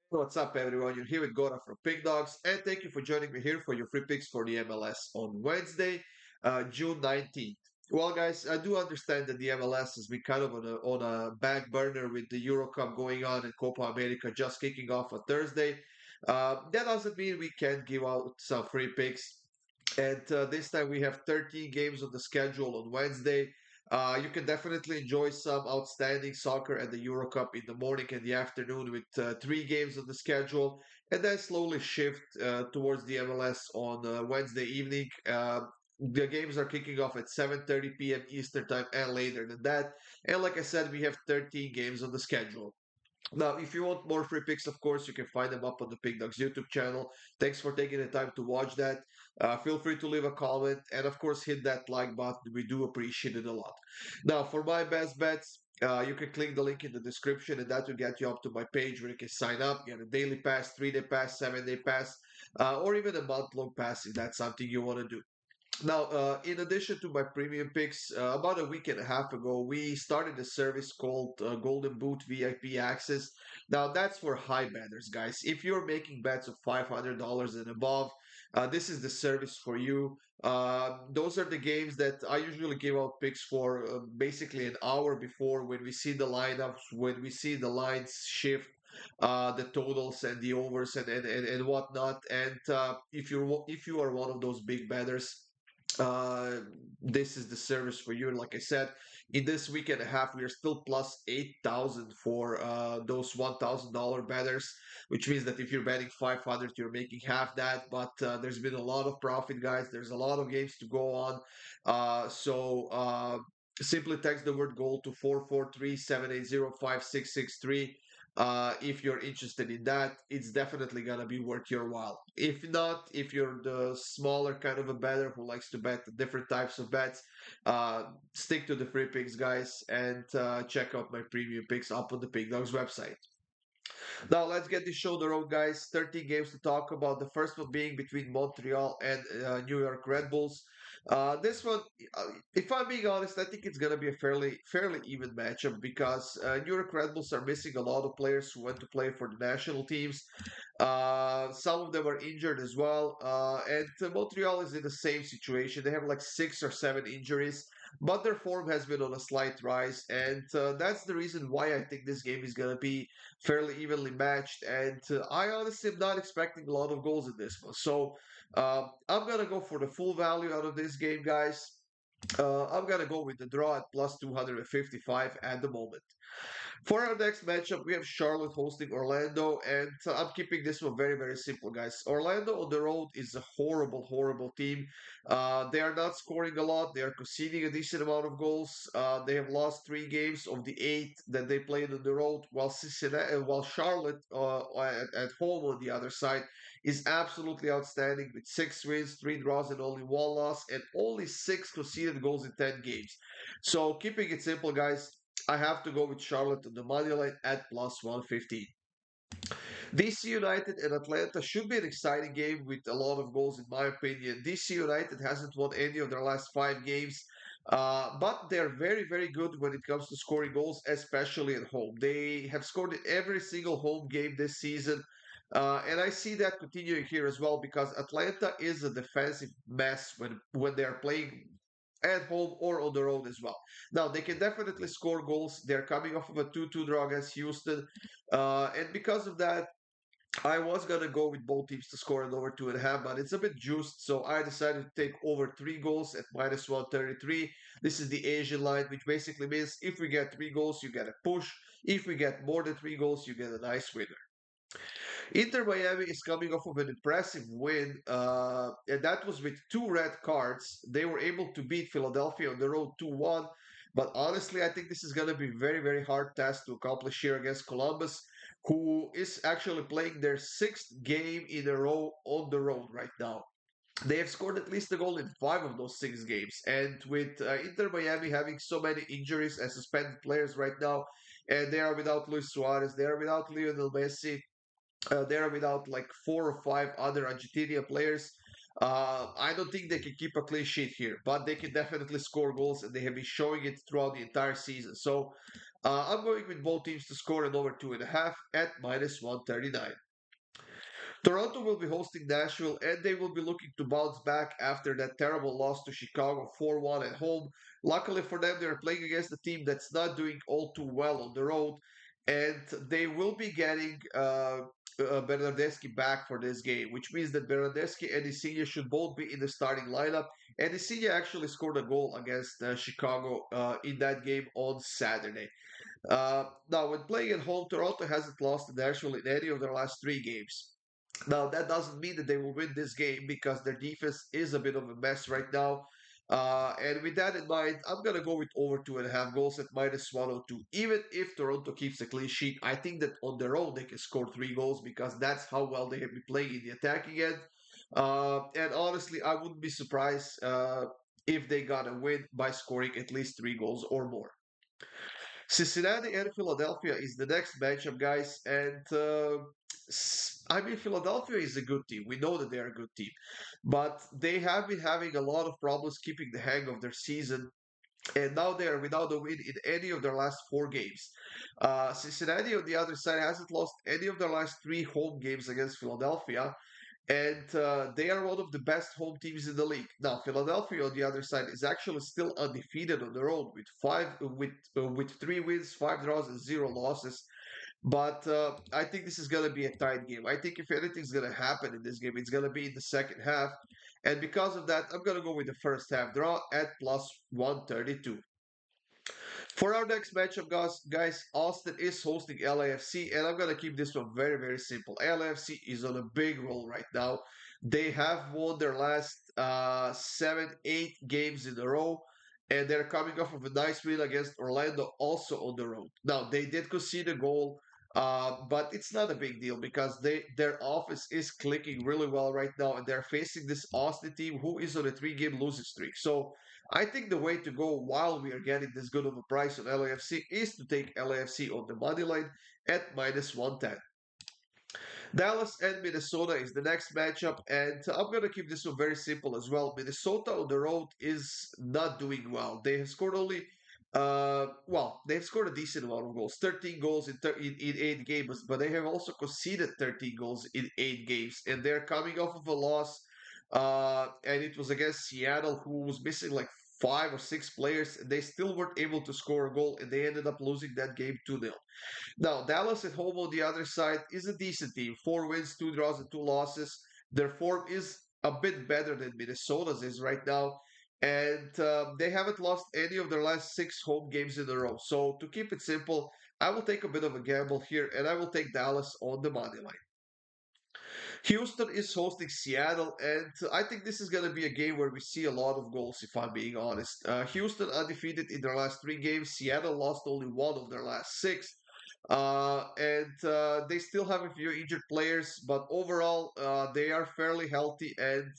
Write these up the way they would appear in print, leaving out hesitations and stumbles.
What's up, everyone? You're here with Goran from Pickdawgz, and thank you for joining me here for your free picks for the MLS on Wednesday, June 19th. Well, guys, I do understand that the MLS has been kind of on a back burner with the Euro Cup going on and Copa America just kicking off on Thursday. That doesn't mean we can't give out some free picks. And this time we have 13 games on the schedule on Wednesday. You can definitely enjoy some outstanding soccer at the Euro Cup in the morning and the afternoon with three games on the schedule, and then slowly shift towards the MLS on Wednesday evening. The games are kicking off at 7:30 p.m. Eastern Time and later than that. And like I said, we have 13 games on the schedule. Now, if you want more free picks, of course, you can find them up on the Pick Dawgz YouTube channel. Thanks for taking the time to watch that. Feel free to leave a comment and, of course, hit that like button. We do appreciate it a lot. Now, for my best bets, you can click the link in the description, and that will get you up to my page where you can sign up, get a daily pass, 3-day pass, 7-day pass, or even a month-long pass if that's something you want to do. Now, in addition to my premium picks, about a week and a half ago, we started a service called Golden Boot VIP Access. Now, that's for high bettors, guys. If you're making bets of $500 and above, this is the service for you. Those are the games that I usually give out picks for basically an hour before when we see the lineups, when we see the lines shift. The totals and the overs and whatnot. And if you are one of those big bettors, uh, this is the service for you. And like I said, in this week and a half, we are still plus 8,000 for those $1,000 betters, which means that if you're betting 500, you're making half that. But there's been a lot of profit, guys. There's a lot of games to go on. Simply text the word goal to 443-780-5663. If you're interested in that, it's definitely gonna be worth your while. If not, if you're the smaller kind of a bettor who likes to bet different types of bets, uh, stick to the free picks, guys, and check out my premium picks up on the Pick Dawgz website. Now let's get this show on the road, guys. 13 games to talk about. The first one being between Montreal and New York Red Bulls. This one, uh, if I'm being honest, I think it's gonna be a fairly even matchup because New York Red Bulls are missing a lot of players who went to play for the national teams. Some of them are injured as well, and Montreal is in the same situation. They have like 6 or 7 injuries, but their form has been on a slight rise, and that's the reason why I think this game is gonna be fairly evenly matched. And I honestly am not expecting a lot of goals in this one. So I'm going to go for the full value out of this game, guys. I'm going to go with the draw at plus 255 at the moment. For our next matchup, we have Charlotte hosting Orlando, and I'm keeping this one very simple, guys. Orlando on the road is a horrible team. They are not scoring a lot. They are conceding a decent amount of goals. They have lost 3 games of the 8 that they played on the road, while while Charlotte at home on the other side is absolutely outstanding with 6 wins, 3 draws, and only 1 loss, and only 6 conceded goals in 10 games. So keeping it simple, guys. I have to go with Charlotte on the money line at plus 115. DC United and Atlanta should be an exciting game with a lot of goals, in my opinion. DC United hasn't won any of their last 5 games, but they're very good when it comes to scoring goals, especially at home. They have scored in every single home game this season. And I see that continuing here as well because Atlanta is a defensive mess when they are playing at home or on the road as well. Now, they can definitely score goals. They're coming off of a 2-2 draw against Houston. And because of that, I was going to go with both teams to score an over 2.5, but it's a bit juiced. So I decided to take over 3 goals at minus 133. This is the Asian line, which basically means if we get 3 goals, you get a push. If we get more than 3 goals, you get a nice winner. Inter Miami is coming off of an impressive win, and that was with 2 red cards. They were able to beat Philadelphia on the road 2-1. But honestly, I think this is going to be very hard task to accomplish here against Columbus, who is actually playing their 6th game in a row on the road right now. They have scored at least a goal in 5 of those 6 games. And with Inter Miami having so many injuries and suspended players right now, and they are without Luis Suarez, they are without Lionel Messi, they are without like 4 or 5 other Argentina players. I don't think they can keep a clean sheet here, but they can definitely score goals, and they have been showing it throughout the entire season. So I'm going with both teams to score an over 2.5 at minus 139. Toronto will be hosting Nashville, and they will be looking to bounce back after that terrible loss to Chicago 4-1 at home. Luckily for them, they're playing against a team that's not doing all too well on the road, and they will be getting Bernardeschi back for this game, which means that Bernardeschi and Insigne should both be in the starting lineup. And Insigne actually scored a goal against Chicago in that game on Saturday. Now, when playing at home, Toronto hasn't lost to Nashville in any of their last three games. Now, that doesn't mean that they will win this game because their defense is a bit of a mess right now. And with that in mind, I'm going to go with over 2.5 goals at minus 102. Even if Toronto keeps a clean sheet, I think that on their own they can score 3 goals because that's how well they have been playing in the attacking end. And honestly, I wouldn't be surprised if they got a win by scoring at least 3 goals or more. Cincinnati and Philadelphia is the next matchup, guys. And I mean, Philadelphia is a good team. We know that they're a good team, but they have been having a lot of problems keeping the hang of their season. And now they are without a win in any of their last 4 games. Cincinnati, on the other side, hasn't lost any of their last 3 home games against Philadelphia, and they are one of the best home teams in the league. Now, Philadelphia on the other side is actually still undefeated on their own with 3 wins, 5 draws, and 0 losses. But I think this is gonna be a tight game. I think if anything's gonna happen in this game, it's gonna be in the second half, and because of that, I'm gonna go with the first half draw at plus 132. For our next matchup, guys, Austin is hosting LAFC, and I'm gonna keep this one very, very simple. LAFC is on a big roll right now. They have won their last 7, 8 games in a row, and they're coming off of a nice win against Orlando, also on the road. Now they did concede a goal, but it's not a big deal because their offense is clicking really well right now, and they're facing this Austin team who is on a 3-game losing streak. So I think the way to go while we are getting this good of a price on LAFC is to take LAFC on the money line at minus 110. Dallas and Minnesota is the next matchup, and I'm going to keep this one very simple as well. Minnesota on the road is not doing well. They have scored only, they've scored a decent amount of goals, 13 goals in 8 games, but they have also conceded 13 goals in 8 games, and they're coming off of a loss, and it was against Seattle, who was missing like 5 or 6 players, and they still weren't able to score a goal, and they ended up losing that game 2-0. Now, Dallas at home on the other side is a decent team. 4 wins, 2 draws, and 2 losses. Their form is a bit better than Minnesota's is right now. And they haven't lost any of their last 6 home games in a row. So, to keep it simple, I will take a bit of a gamble here and I will take Dallas on the money line. Houston is hosting Seattle, and I think this is going to be a game where we see a lot of goals, if I'm being honest. Houston undefeated in their last 3 games. Seattle lost only one of their last 6. And they still have a few injured players, but overall, they are fairly healthy, and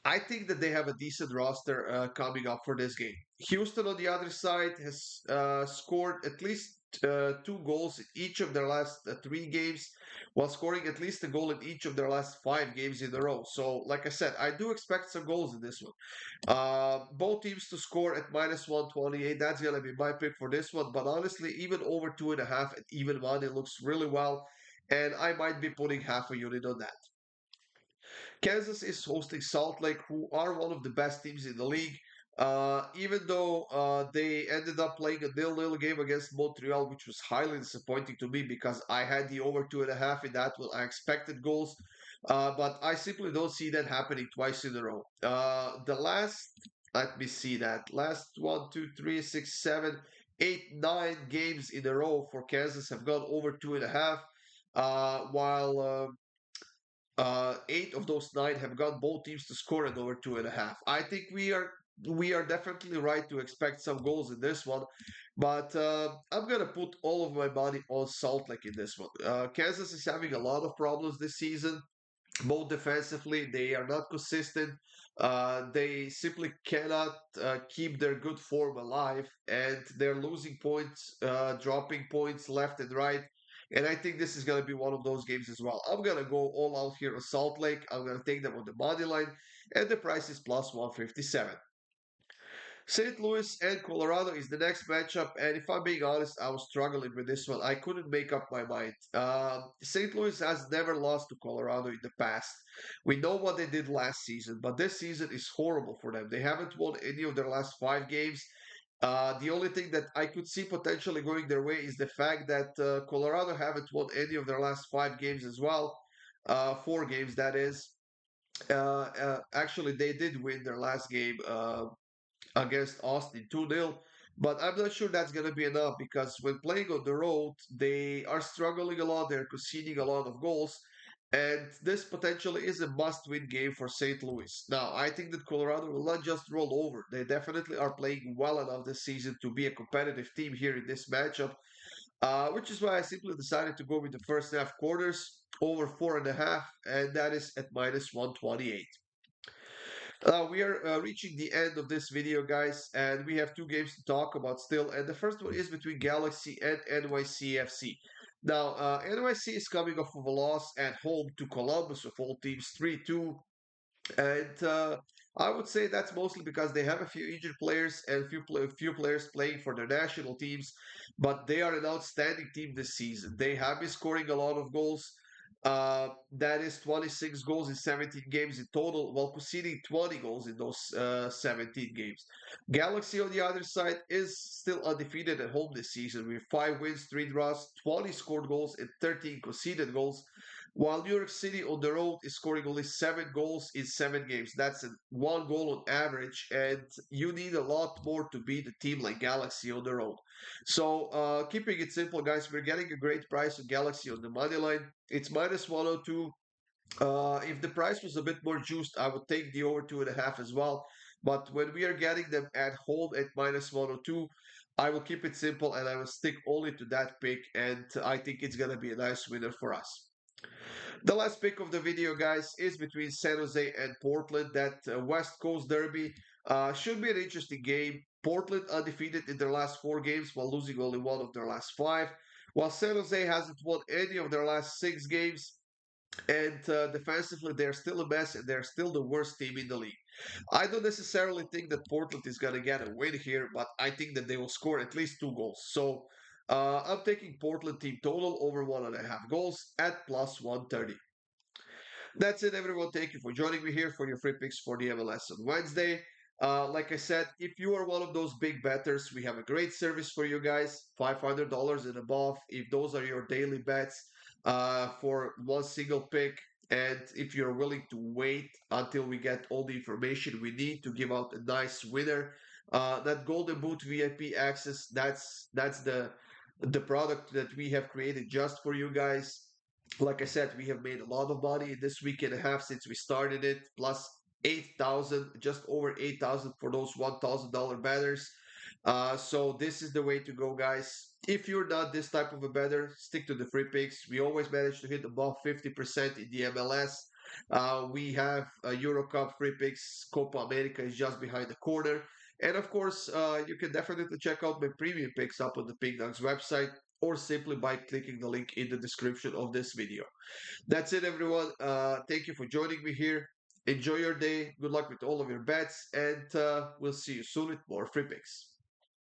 I think that they have a decent roster coming up for this game. Houston, on the other side, has scored at least 2 goals in each of their last 3 games, while scoring at least a goal in each of their last 5 games in a row. So, like I said, I do expect some goals in this one. Both teams to score at minus 128. That's going to be my pick for this one. But honestly, even over 2.5 at even money looks really well. And I might be putting half a unit on that. Kansas is hosting Salt Lake, who are one of the best teams in the league. Even though they ended up playing a nil-nil game against Montreal, which was highly disappointing to me because I had the over 2.5 in that one. I expected goals, but I simply don't see that happening twice in a row. Let me see that. Last 1, 2, 3, 6, 7, 8, 9 games in a row for Kansas have gone over 2.5, while 8 of those 9 have got both teams to score at over 2.5. I think we are definitely right to expect some goals in this one, but I'm gonna put all of my money on Salt Lake in this one. Kansas is having a lot of problems this season, both defensively. They are not consistent. They simply cannot keep their good form alive, and they're losing points, dropping points left and right. And I think this is going to be one of those games as well. I'm going to go all out here on Salt Lake. I'm going to take them on the money line, and the price is plus 157. St. Louis and Colorado is the next matchup, and if I'm being honest, I was struggling with this one. I couldn't make up my mind. St. Louis has never lost to Colorado in the past. We know what they did last season, but this season is horrible for them. They haven't won any of their last 5 games. The only thing that I could see potentially going their way is the fact that Colorado haven't won any of their last 5 games as well. 4 games, that is. Actually, they did win their last game against Austin 2-0. But I'm not sure that's going to be enough because when playing on the road, they are struggling a lot. They're conceding a lot of goals. And this potentially is a must win game for St. Louis. Now, I think that Colorado will not just roll over. They definitely are playing well enough this season to be a competitive team here in this matchup, which is why I simply decided to go with the first half quarters over 4.5, and that is at minus 128. We are reaching the end of this video, guys, and we have 2 games to talk about still. And the first one is between Galaxy and NYCFC. Now, NYC is coming off of a loss at home to Columbus, of all teams, 3-2. And I would say that's mostly because they have a few injured players and few players playing for their national teams, but they are an outstanding team this season. They have been scoring a lot of goals. That is 26 goals in 17 games in total, while conceding 20 goals in those 17 games. Galaxy, on the other side, is still undefeated at home this season with 5 wins, 3 draws, 20 scored goals, and 13 conceded goals. While New York City on the road is scoring only 7 goals in 7 games. That's 1 goal on average, and you need a lot more to beat a team like Galaxy on the road. So, keeping it simple, guys, we're getting a great price on Galaxy on the money line. It's minus 102. If the price was a bit more juiced, I would take the over 2.5 as well. But when we are getting them at home at minus 102, I will keep it simple and I will stick only to that pick. And I think it's going to be a nice winner for us. The last pick of the video, guys, is between San Jose and Portland. That West Coast Derby should be an interesting game. Portland undefeated in their last 4 games while losing only one of their last 5. While San Jose hasn't won any of their last 6 games, and defensively they're still a mess and they're still the worst team in the league. I don't necessarily think that Portland is going to get a win here, but I think that they will score at least 2 goals. So I'm taking Portland team total over 1.5 goals at plus 130. That's it, everyone. Thank you for joining me here for your free picks for the MLS on Wednesday. Like I said, if you are one of those big betters, we have a great service for you guys, $500 and above. If those are your daily bets for one single pick, and if you're willing to wait until we get all the information we need to give out a nice winner, that Golden Boot VIP access, that's the product that we have created just for you guys. Like I said, we have made a lot of money this week and a half since we started it, plus 8,000, just over 8,000 for those $1,000 betters. So this is the way to go, guys. If you're not this type of a better, stick to the free picks. We always manage to hit above 50% in the MLS. We have Euro Cup free picks. Copa America is just behind the corner. And of course, you can definitely check out my premium picks up on the Pickdawgz website or simply by clicking the link in the description of this video. That's it, everyone. Thank you for joining me here. Enjoy your day. Good luck with all of your bets, and we'll see you soon with more free picks.